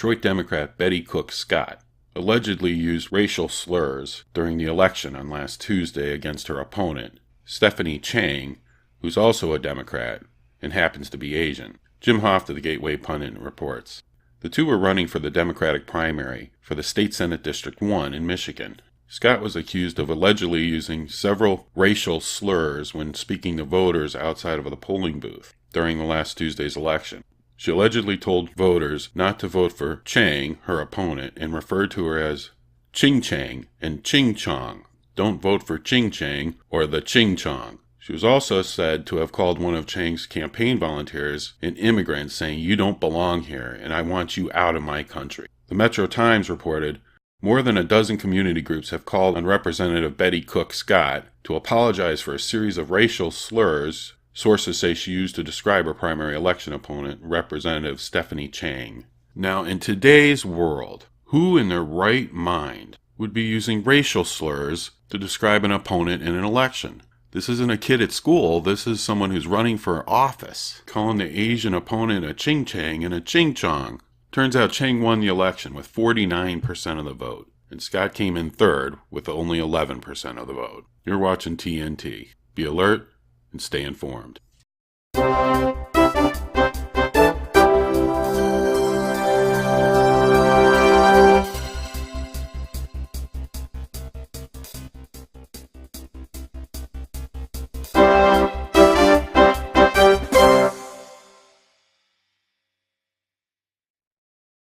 Detroit Democrat Betty Cook Scott allegedly used racial slurs during the election on last Tuesday against her opponent, Stephanie Chang, who's also a Democrat and happens to be Asian. Jim Hoft of the Gateway Pundit reports. The two were running for the Democratic primary for the State Senate District 1 in Michigan. Scott was accused of allegedly using several racial slurs when speaking to voters outside of the polling booth during the last Tuesday's election. She allegedly told voters not to vote for Chang, her opponent, and referred to her as ching-chang and ching-chong. Don't vote for ching-chang or the ching-chong. She was also said to have called one of Chang's campaign volunteers an immigrant, saying, "You don't belong here, and I want you out of my country." The Metro Times reported, more than a dozen community groups have called on Representative Betty Cook Scott to apologize for a series of racial slurs sources say she used to describe her primary election opponent, Representative Stephanie Chang. Now, in today's world, who in their right mind would be using racial slurs to describe an opponent in an election? This isn't a kid at school. This is someone who's running for office, calling the Asian opponent a ching-chang and a ching-chong. Turns out Chang won the election with 49% of the vote, and Scott came in third with only 11% of the vote. You're watching TNT. Be alert and stay informed.